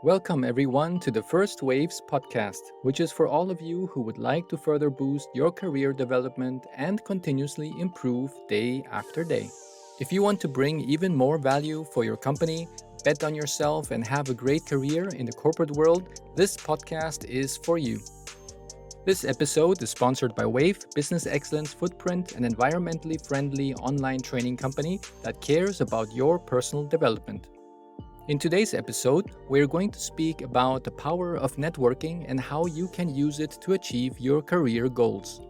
Welcome, everyone, to the First Waves podcast, which is for all of you who would like to further boost your career development and continuously improve day after day. If you want to bring even more value for your company, bet on yourself, and have a great career in the corporate world, this podcast is for you. This episode is sponsored by Wave, Business Excellence Footprint, an environmentally friendly online training company that cares about your personal development. In today's episode, we're going to speak about the power of networking and how you can use it to achieve your career goals.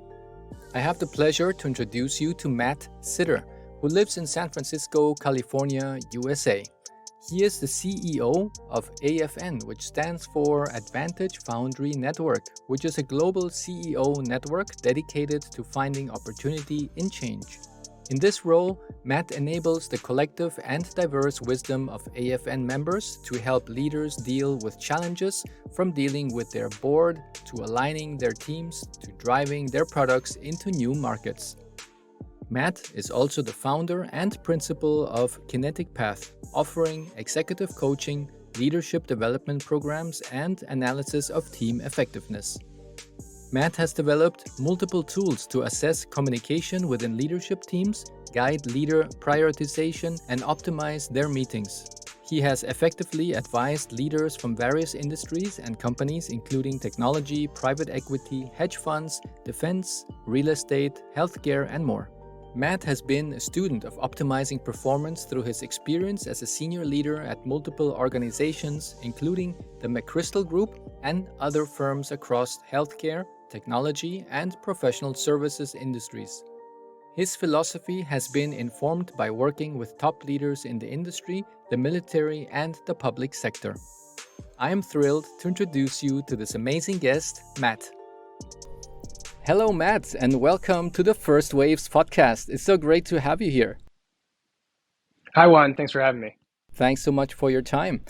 I have the pleasure to introduce you to Matt Sitter, who lives in San Francisco, California, USA. He is the CEO of AFN, which stands for Advantage Foundry Network, which is a global CEO network dedicated to finding opportunity in change. In this role, Matt enables the collective and diverse wisdom of AFN members to help leaders deal with challenges, from dealing with their board to aligning their teams to driving their products into new markets. Matt is also the founder and principal of Kinetic Path, offering executive coaching, leadership development programs, and analysis of team effectiveness. Matt has developed multiple tools to assess communication within leadership teams, guide leader prioritization, and optimize their meetings. He has effectively advised leaders from various industries and companies, including technology, private equity, hedge funds, defense, real estate, healthcare, and more. Matt has been a student of optimizing performance through his experience as a senior leader at multiple organizations, including the McChrystal Group and other firms across healthcare, technology, and professional services industries. His philosophy has been informed by working with top leaders in the industry, the military, and the public sector. I am thrilled to introduce you to this amazing guest, Matt. Hello, Matt, and welcome to the First Waves podcast. It's so great to have you here. Hi, Juan. Thanks for having me. Thanks so much for your time.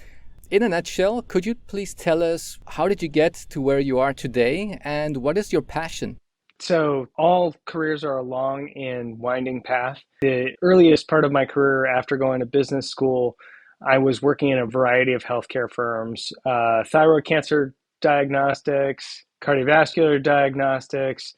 In a nutshell, could you please tell us how did you get to where you are today and what is your passion? So all careers are a long and winding path. The earliest part of my career after going to business school, I was working in a variety of healthcare firms, thyroid cancer diagnostics, cardiovascular diagnostics,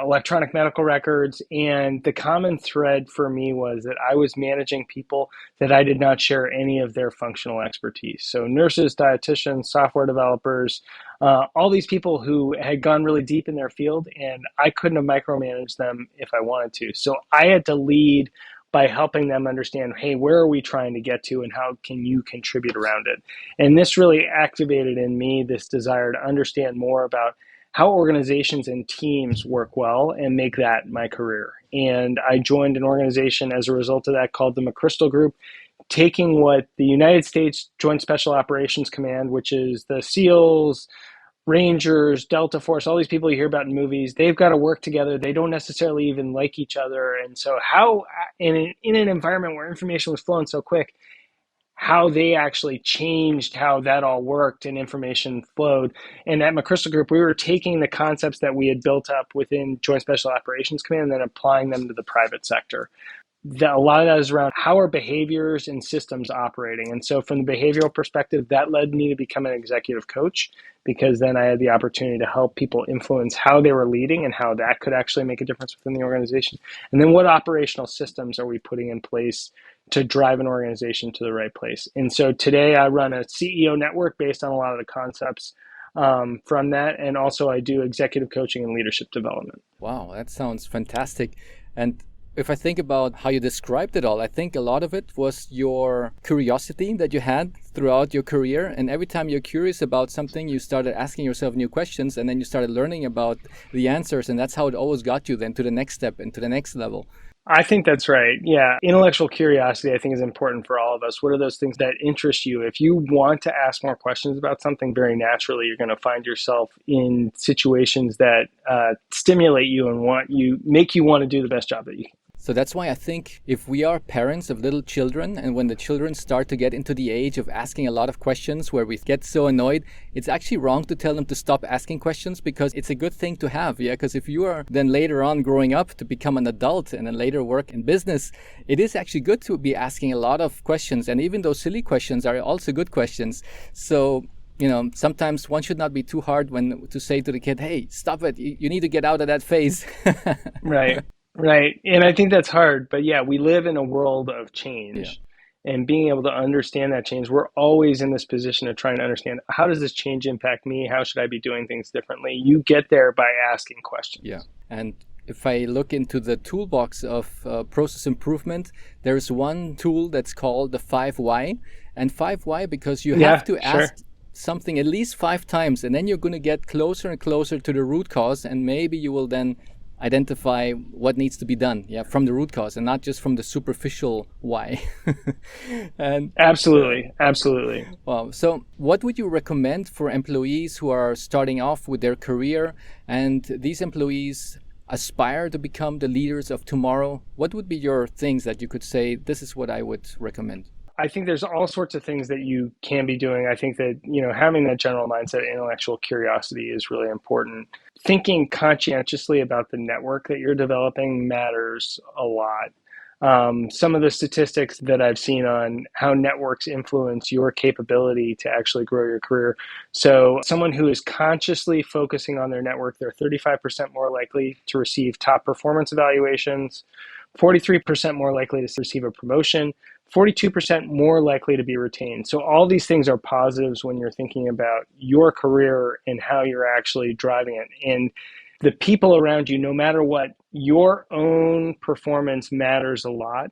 electronic medical records. And the common thread for me was that I was managing people that I did not share any of their functional expertise. So nurses, dietitians, software developers, all these people who had gone really deep in their field, and I couldn't have micromanaged them if I wanted to. So I had to lead by helping them understand, hey, where are we trying to get to and how can you contribute around it? And this really activated in me this desire to understand more about how organizations and teams work well and make that my career. And I joined an organization as a result of that called the McChrystal Group, taking what the United States Joint Special Operations Command, which is the SEALs, Rangers, Delta Force, all these people you hear about in movies, they've got to work together. They don't necessarily even like each other. And so how, in an environment where information was flowing so quick, how they actually changed how that all worked and information flowed. And at McChrystal Group, we were taking the concepts that we had built up within Joint Special Operations Command and then applying them to the private sector. A lot of that is around how are behaviors and systems operating. And so from the behavioral perspective, that led me to become an executive coach, because then I had the opportunity to help people influence how they were leading and how that could actually make a difference within the organization. And then what operational systems are we putting in place to drive an organization to the right place? And so today I run a CEO network based on a lot of the concepts from that. And also I do executive coaching and leadership development. Wow, that sounds fantastic. And if I think about how you described it all, I think a lot of it was your curiosity that you had throughout your career. And every time you're curious about something, you started asking yourself new questions, and then you started learning about the answers. And that's how it always got you then to the next step and to the next level. I think that's right. Yeah. Intellectual curiosity, I think, is important for all of us. What are those things that interest you? If you want to ask more questions about something, very naturally, you're going to find yourself in situations that stimulate you and make you want to do the best job that you can. So that's why I think if we are parents of little children, and when the children start to get into the age of asking a lot of questions where we get so annoyed, it's actually wrong to tell them to stop asking questions, because it's a good thing to have. Yeah, because if you are then later on growing up to become an adult and then later work in business, it is actually good to be asking a lot of questions. And even those silly questions are also good questions. So sometimes one should not be too hard when to say to the kid, hey, stop it. You need to get out of that phase. Right, right. And I think that's hard. But yeah, we live in a world of Yeah. change. And being able to understand that change, we're always in this position of trying to understand, how does this change impact me? How should I be doing things differently? You get there by asking Yeah. questions. And if I look into the toolbox of process improvement, there's one tool that's called the 5 why. And 5 why because you have Yeah, to sure. ask something at least 5 times, and then you're going to get closer and closer to the root cause, and maybe you will then identify what needs to be done, yeah, from the root cause and not just from the superficial why. And Absolutely. Absolutely. wow. So, what would you recommend for employees who are starting off with their career, and these employees aspire to become the leaders of tomorrow? What would be your things that you could say, this is what I would recommend? I think there's all sorts of things that you can be doing. I think that, having that general mindset, intellectual curiosity is really important. Thinking conscientiously about the network that you're developing matters a lot. Some of the statistics that I've seen on how networks influence your capability to actually grow your career. So, someone who is consciously focusing on their network, they're 35% more likely to receive top performance evaluations, 43% more likely to receive a promotion, 42% more likely to be retained. So, all these things are positives when you're thinking about your career and how you're actually driving it. And the people around you, no matter what, your own performance matters a lot,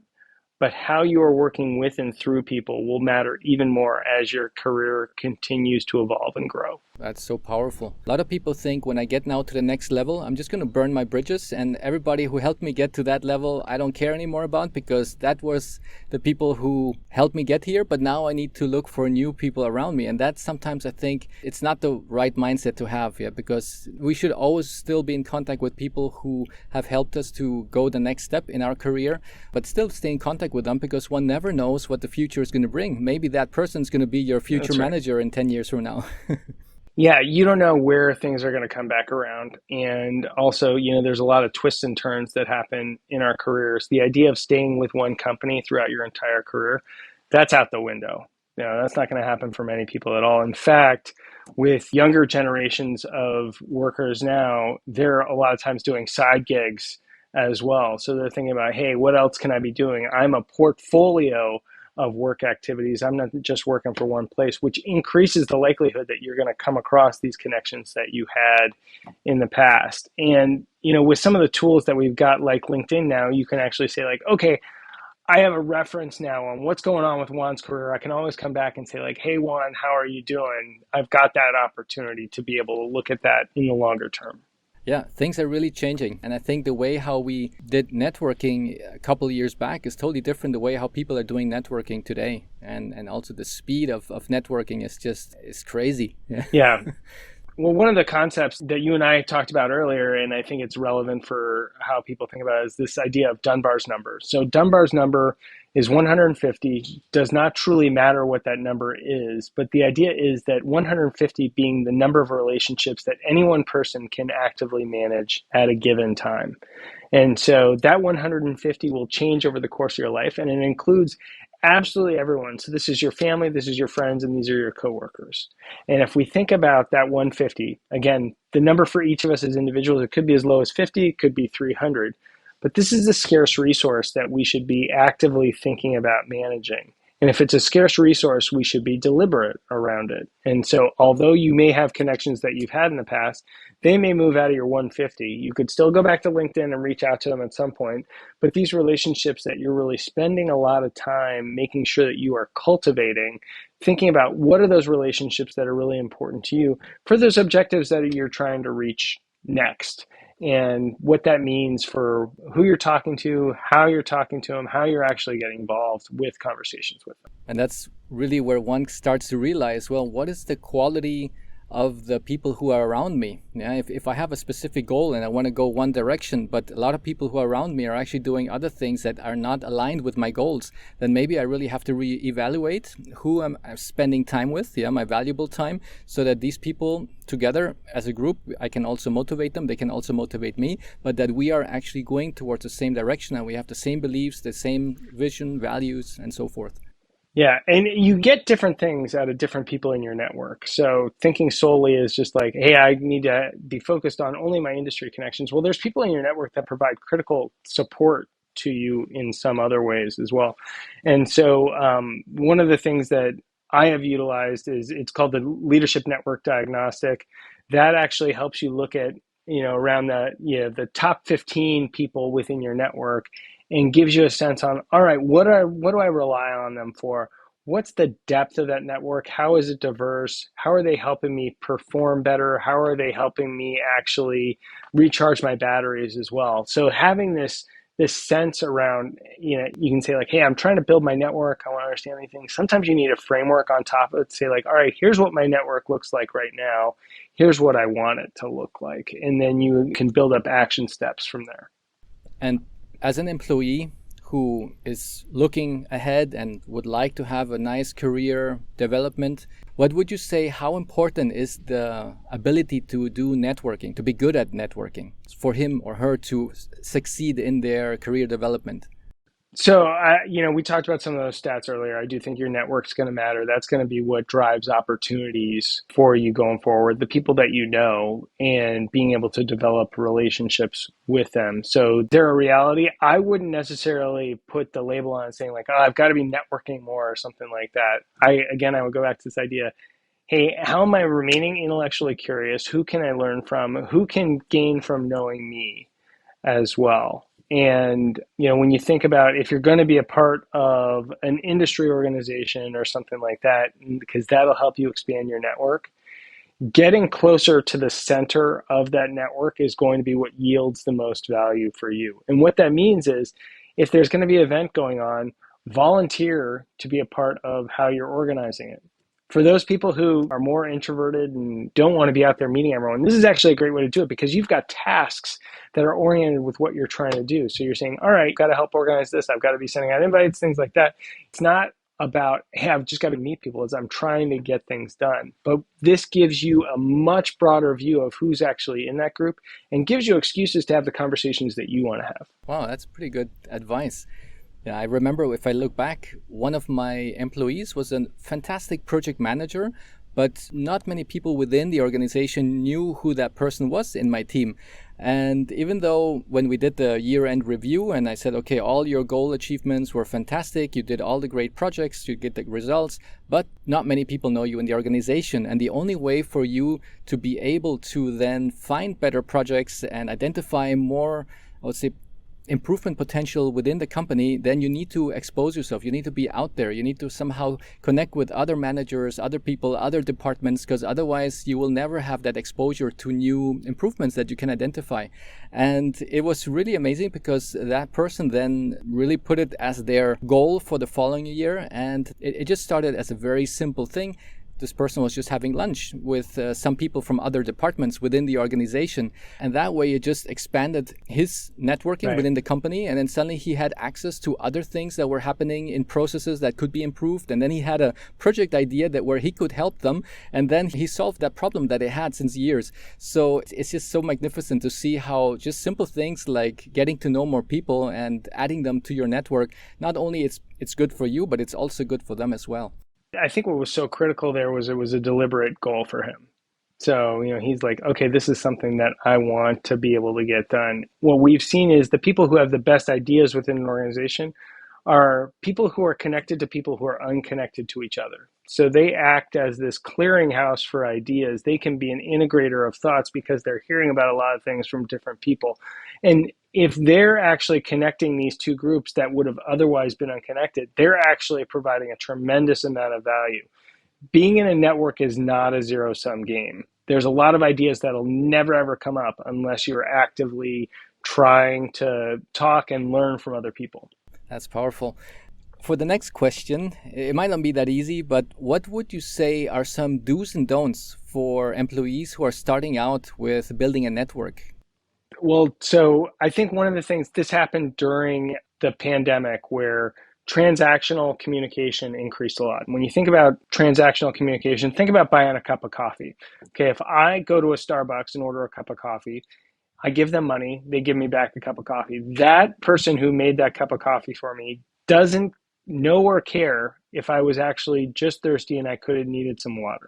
but how you are working with and through people will matter even more as your career continues to evolve and grow. That's so powerful. A lot of people think when I get now to the next level, I'm just going to burn my bridges, and everybody who helped me get to that level, I don't care anymore about, because that was the people who helped me get here. But now I need to look for new people around me. And that sometimes I think it's not the right mindset to have, yeah, because we should always still be in contact with people who have helped us to go the next step in our career, but still stay in contact with them, because one never knows what the future is going to bring. Maybe that person's going to be your future That's right. manager in 10 years from now. Yeah, you don't know where things are going to come back around. And also, there's a lot of twists and turns that happen in our careers. The idea of staying with one company throughout your entire career, that's out the window. That's not going to happen for many people at all. In fact, with younger generations of workers now, they're a lot of times doing side gigs as well. So they're thinking about, hey, what else can I be doing? I'm a portfolio of work activities. I'm not just working for one place, which increases the likelihood that you're going to come across these connections that you had in the past. And, with some of the tools that we've got, like LinkedIn now, you can actually say, like, okay, I have a reference now on what's going on with Juan's career. I can always come back and say, like, hey, Juan, how are you doing? I've got that opportunity to be able to look at that in the longer term. Yeah, things are really changing. And I think the way how we did networking a couple of years back is totally different the way how people are doing networking today. And also the speed of networking is crazy. Yeah. Yeah. Well, one of the concepts that you and I talked about earlier, and I think it's relevant for how people think about it, is this idea of Dunbar's number. So Dunbar's number is 150. Does not truly matter what that number is, but the idea is that 150 being the number of relationships that any one person can actively manage at a given time. And so that 150 will change over the course of your life, and it includes absolutely everyone. So this is your family, this is your friends, and these are your coworkers. And if we think about that 150, again, the number for each of us as individuals, it could be as low as 50, it could be 300. But this is a scarce resource that we should be actively thinking about managing. And if it's a scarce resource, we should be deliberate around it. And so, although you may have connections that you've had in the past, they may move out of your 150. You could still go back to LinkedIn and reach out to them at some point. But these relationships that you're really spending a lot of time making sure that you are cultivating, thinking about what are those relationships that are really important to you for those objectives that you're trying to reach next, and what that means for who you're talking to, how you're talking to them, how you're actually getting involved with conversations with them. And that's really where one starts to realize, well, what is the quality of the people who are around me. Yeah, if I have a specific goal and I want to go one direction, but a lot of people who are around me are actually doing other things that are not aligned with my goals, then maybe I really have to reevaluate who I'm spending time with, yeah, my valuable time, so that these people together as a group, I can also motivate them, they can also motivate me, but that we are actually going towards the same direction and we have the same beliefs, the same vision, values, and so forth. Yeah, and you get different things out of different people in your network. So thinking solely is just like, hey, I need to be focused on only my industry connections. Well, there's people in your network that provide critical support to you in some other ways as well. And so one of the things that I have utilized is it's called the Leadership Network Diagnostic. That actually helps you look at, around the top 15 people within your network and gives you a sense on, all right, what do I rely on them for? What's the depth of that network? How is it diverse? How are they helping me perform better? How are they helping me actually recharge my batteries as well? So having this sense around, you can say like, hey, I'm trying to build my network. I want to understand anything. Sometimes you need a framework on top of it to say like, all right, here's what my network looks like right now. Here's what I want it to look like. And then you can build up action steps from there. And as an employee who is looking ahead and would like to have a nice career development, what would you say, how important is the ability to do networking, to be good at networking for him or her to succeed in their career development? So, we talked about some of those stats earlier. I do think your network's going to matter. That's going to be what drives opportunities for you going forward. The people that you know and being able to develop relationships with them. So they're a reality. I wouldn't necessarily put the label on it saying like, oh, I've got to be networking more or something like that. I would go back to this idea. Hey, how am I remaining intellectually curious? Who can I learn from? Who can gain from knowing me as well? And, when you think about if you're going to be a part of an industry organization or something like that, because that'll help you expand your network, getting closer to the center of that network is going to be what yields the most value for you. And what that means is if there's going to be an event going on, volunteer to be a part of how you're organizing it. For those people who are more introverted and don't want to be out there meeting everyone, this is actually a great way to do it because you've got tasks that are oriented with what you're trying to do. So you're saying, all right, got to help organize this. I've got to be sending out invites, things like that. It's not about, hey, I've just got to meet people, as I'm trying to get things done. But this gives you a much broader view of who's actually in that group and gives you excuses to have the conversations that you want to have. Wow, that's pretty good advice. Yeah, I remember if I look back, one of my employees was a fantastic project manager, but not many people within the organization knew who that person was in my team. And even though when we did the year-end review and I said, okay, all your goal achievements were fantastic, you did all the great projects, you get the results, but not many people know you in the organization. And the only way for you to be able to then find better projects and identify more, I would say, improvement potential within the company, then you need to expose yourself. You need to be out there. You need to somehow connect with other managers, other people, other departments, because otherwise you will never have that exposure to new improvements that you can identify. And it was really amazing because that person then really put it as their goal for the following year. And it just started as a very simple thing. This person was just having lunch with some people from other departments within the organization. And that way it just expanded his networking within the company. And then suddenly he had access to other things that were happening in processes that could be improved. And then he had a project idea that where he could help them. And then he solved that problem that they had since years. So it's just so magnificent to see how just simple things like getting to know more people and adding them to your network, not only it's good for you, but it's also good for them as well. I think what was so critical there was it was a deliberate goal for him. So, he's like, okay, this is something that I want to be able to get done. What we've seen is the people who have the best ideas within an organization are people who are connected to people who are unconnected to each other. So they act as this clearinghouse for ideas. They can be an integrator of thoughts because they're hearing about a lot of things from different people. And if they're actually connecting these two groups that would have otherwise been unconnected, they're actually providing a tremendous amount of value. Being in a network is not a zero-sum game. There's a lot of ideas that'll never, ever come up unless you're actively trying to talk and learn from other people. That's powerful. For the next question, it might not be that easy, but what would you say are some do's and don'ts for employees who are starting out with building a network? Well, so I think one of the things this happened during the pandemic where transactional communication increased a lot. When you think about transactional communication, think about buying a cup of coffee. Okay, if I go to a Starbucks and order a cup of coffee, I give them money, they give me back the cup of coffee. That person who made that cup of coffee for me doesn't know or care if I was actually just thirsty and I could have needed some water,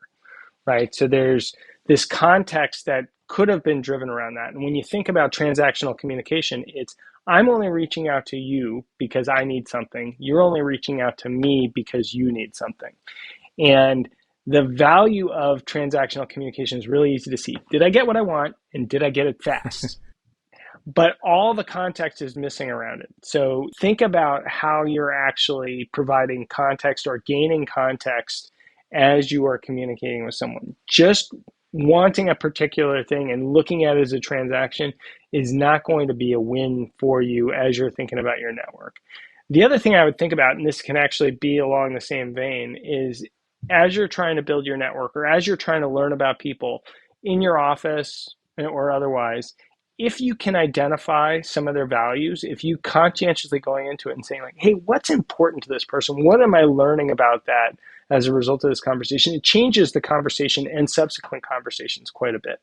right? So there's this context that could have been driven around that. And when you think about transactional communication, it's I'm only reaching out to you because I need something. You're only reaching out to me because you need something. And the value of transactional communication is really easy to see. Did I get what I want? And did I get it fast? But all the context is missing around it. So think about how you're actually providing context or gaining context as you are communicating with someone. Just wanting a particular thing and looking at it as a transaction is not going to be a win for you as you're thinking about your network. The other thing I would think about, and this can actually be along the same vein, is as you're trying to build your network or as you're trying to learn about people in your office or otherwise, if you can identify some of their values, if you conscientiously going into it and saying like, hey, what's important to this person? What am I learning about that as a result of this conversation? It changes the conversation and subsequent conversations quite a bit.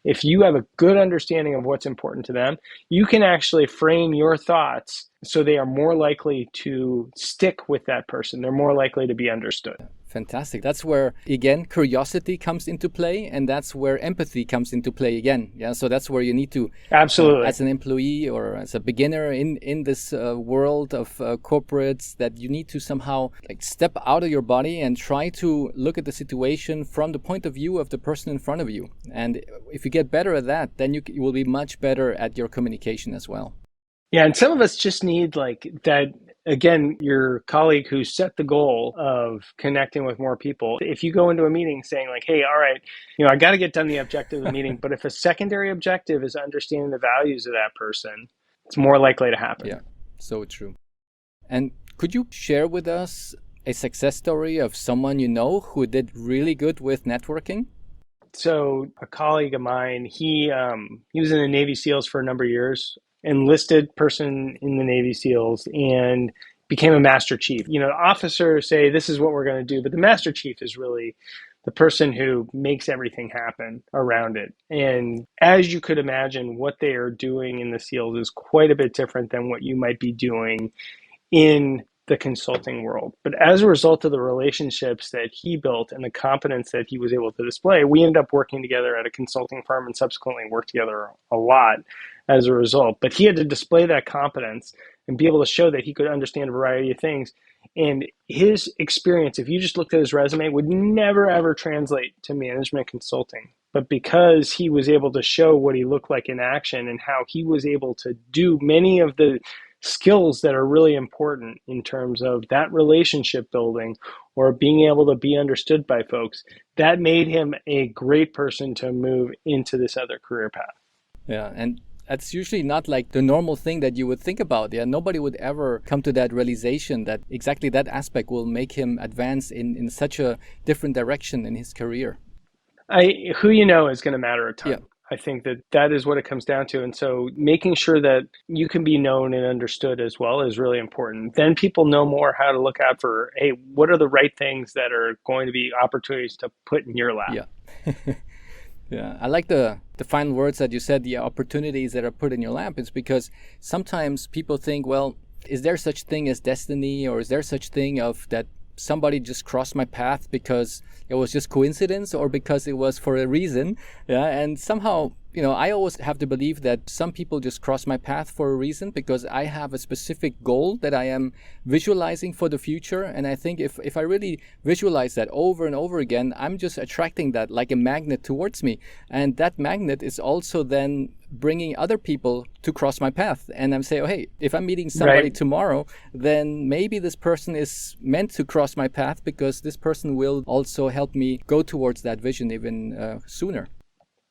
If you have a good understanding of what's important to them, you can actually frame your thoughts so they are more likely to stick with that person. They're more likely to be understood. Fantastic. That's where, again, curiosity comes into play, and that's where empathy comes into play again. Yeah. So that's where you need to, Absolutely. as an employee or as a beginner in this world of corporates, that you need to somehow like step out of your body and try to look at the situation from the point of view of the person in front of you. And if you get better at that, then you will be much better at your communication as well. Yeah, and some of us just need like that. Again, your colleague who set the goal of connecting with more people. If you go into a meeting saying like, hey, all right, I got to get done the objective of the meeting, but if a secondary objective is understanding the values of that person, it's more likely to happen. Yeah, so true. And could you share with us a success story of someone you know who did really good with networking? So a colleague of mine, he was in the Navy SEALs for a number of years, enlisted person in the Navy SEALs, and became a Master Chief. Officers say this is what we're going to do, but the Master Chief is really the person who makes everything happen around it. And as you could imagine, what they are doing in the SEALs is quite a bit different than what you might be doing in the consulting world. But as a result of the relationships that he built and the competence that he was able to display, we ended up working together at a consulting firm and subsequently worked together a lot as a result. But he had to display that competence and be able to show that he could understand a variety of things. And his experience, if you just looked at his resume, would never ever translate to management consulting. But because he was able to show what he looked like in action and how he was able to do many of the skills that are really important in terms of that relationship building or being able to be understood by folks, that made him a great person to move into this other career path. Yeah, and that's usually not like the normal thing that you would think about. Yeah, nobody would ever come to that realization that exactly that aspect will make him advance in such a different direction in his career. Who you know is going to matter a ton. Yeah. I think that is what it comes down to. And so making sure that you can be known and understood as well is really important. Then people know more how to look out for, hey, what are the right things that are going to be opportunities to put in your lap? Yeah. Yeah, I like the final words that you said, the opportunities that are put in your lap. It's because sometimes people think, well, is there such thing as destiny, or is there such thing of that somebody just crossed my path because it was just coincidence or because it was for a reason? Yeah, and somehow, I always have to believe that some people just cross my path for a reason because I have a specific goal that I am visualizing for the future. And I think if I really visualize that over and over again, I'm just attracting that like a magnet towards me. And that magnet is also then bringing other people to cross my path. And I'm saying, oh, hey, if I'm meeting somebody tomorrow, then maybe this person is meant to cross my path because this person will also help me go towards that vision even sooner.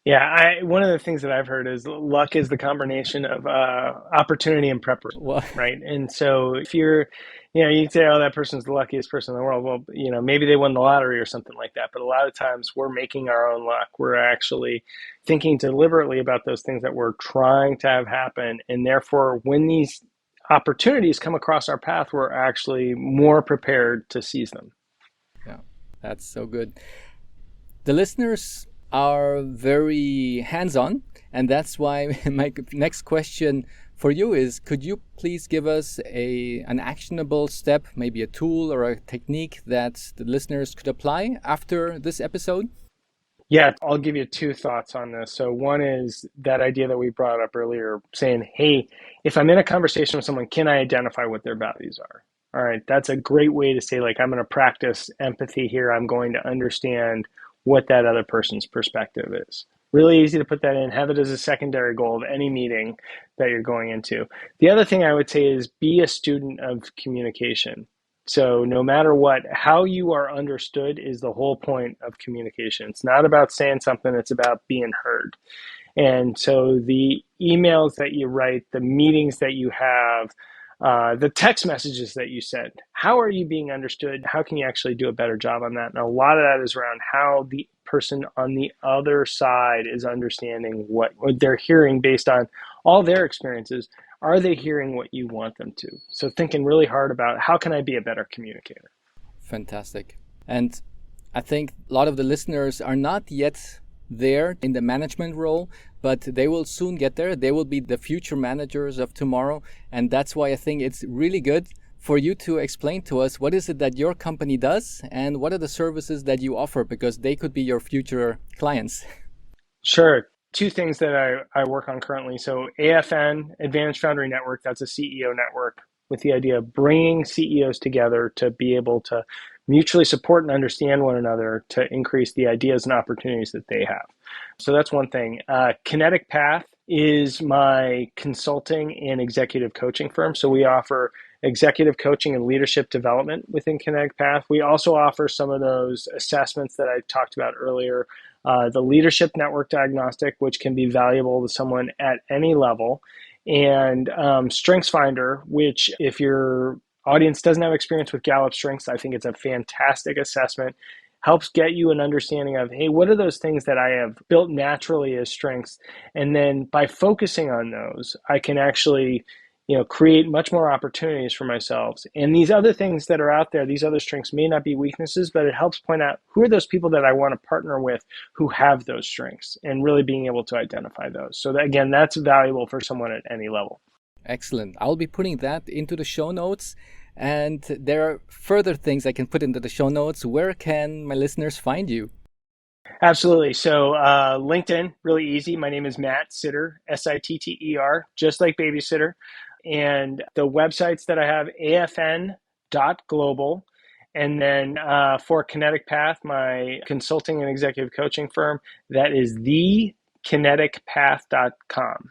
Yeah, one of the things that I've heard is luck is the combination of opportunity and preparation, Well, right? And so if you're You can say, oh, that person's the luckiest person in the world. Well, maybe they won the lottery or something like that. But a lot of times we're making our own luck. We're actually thinking deliberately about those things that we're trying to have happen. And therefore, when these opportunities come across our path, we're actually more prepared to seize them. Yeah, that's so good. The listeners are very hands-on, and that's why my next question for you is, could you please give us an actionable step, maybe a tool or a technique that the listeners could apply after this episode? Yeah, I'll give you two thoughts on this. So one is that idea that we brought up earlier, saying, hey, if I'm in a conversation with someone, can I identify what their values are? All right, that's a great way to say, like, I'm going to practice empathy here. I'm going to understand what that other person's perspective is. Really easy to put that in, have it as a secondary goal of any meeting that you're going into. The other thing I would say is be a student of communication. So no matter what, how you are understood is the whole point of communication. It's not about saying something, it's about being heard. And so the emails that you write, the meetings that you have, the text messages that you send, how are you being understood? How can you actually do a better job on that? And a lot of that is around how the person on the other side is understanding what they're hearing based on all their experiences. Are they hearing what you want them to? So thinking really hard about how can I be a better communicator? Fantastic. And I think a lot of the listeners are not yet there in the management role, but they will soon get there. They will be the future managers of tomorrow. And that's why I think it's really good for you to explain to us what is it that your company does and what are the services that you offer, because they could be your future clients. Sure. Two things that I work on currently. So AFN, Advantage Foundry Network, that's a CEO network with the idea of bringing CEOs together to be able to mutually support and understand one another to increase the ideas and opportunities that they have. So that's one thing. Kinetic Path is my consulting and executive coaching firm. So we offer executive coaching and leadership development within Kinetic Path. We also offer some of those assessments that I talked about earlier, the leadership network diagnostic, which can be valuable to someone at any level, and StrengthsFinder, which if your audience doesn't have experience with Gallup Strengths, I think it's a fantastic assessment. Helps get you an understanding of, hey, what are those things that I have built naturally as strengths? And then by focusing on those, I can actually create much more opportunities for myself. And these other things that are out there, these other strengths may not be weaknesses, but it helps point out who are those people that I want to partner with who have those strengths and really being able to identify those. So that, again, that's valuable for someone at any level. Excellent. I'll be putting that into the show notes. And there are further things I can put into the show notes. Where can my listeners find you? Absolutely. So LinkedIn, really easy. My name is Matt Sitter, Sitter, just like babysitter. And the websites that I have, afn.global. And then for Kinetic Path, my consulting and executive coaching firm, that is thekineticpath.com.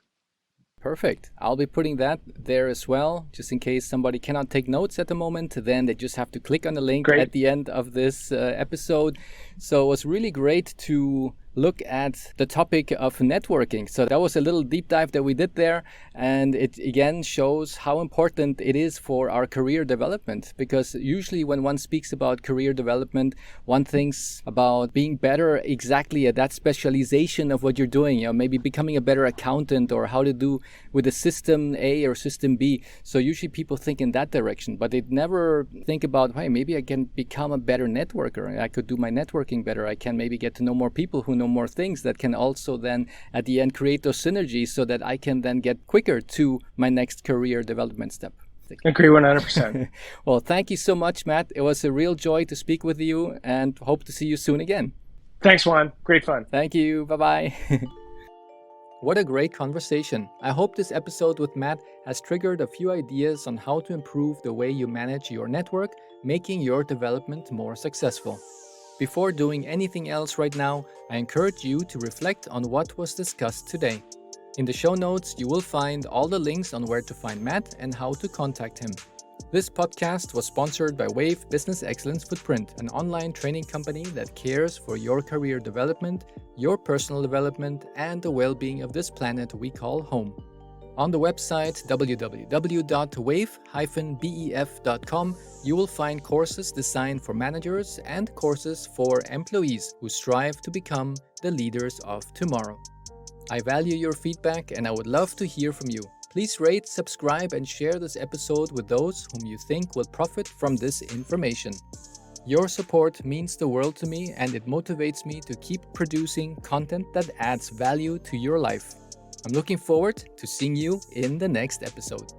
Perfect. I'll be putting that there as well, just in case somebody cannot take notes at the moment. Then they just have to click on the link Great. at the end of this episode. So it was really great to look at the topic of networking. So that was a little deep dive that we did there. And it again shows how important it is for our career development. Because usually when one speaks about career development, one thinks about being better exactly at that specialization of what you're doing. Maybe becoming a better accountant or how to do with a system A or system B. So usually people think in that direction, but they never think about, hey, maybe I can become a better networker. I could do my networking better. I can maybe get to know more people who know more things that can also then at the end create those synergies so that I can then get quicker to my next career development step. Agree 100%. Well, thank you so much, Matt. It was a real joy to speak with you and hope to see you soon again. Thanks, Juan. Great fun. Thank you. Bye-bye. What a great conversation. I hope this episode with Matt has triggered a few ideas on how to improve the way you manage your network, making your development more successful. Before doing anything else right now, I encourage you to reflect on what was discussed today. In the show notes, you will find all the links on where to find Matt and how to contact him. This podcast was sponsored by Wave Business Excellence Footprint, an online training company that cares for your career development, your personal development, and the well-being of this planet we call home. On the website www.wave-bef.com, you will find courses designed for managers and courses for employees who strive to become the leaders of tomorrow. I value your feedback and I would love to hear from you. Please rate, subscribe, and share this episode with those whom you think will profit from this information. Your support means the world to me and it motivates me to keep producing content that adds value to your life. I'm looking forward to seeing you in the next episode.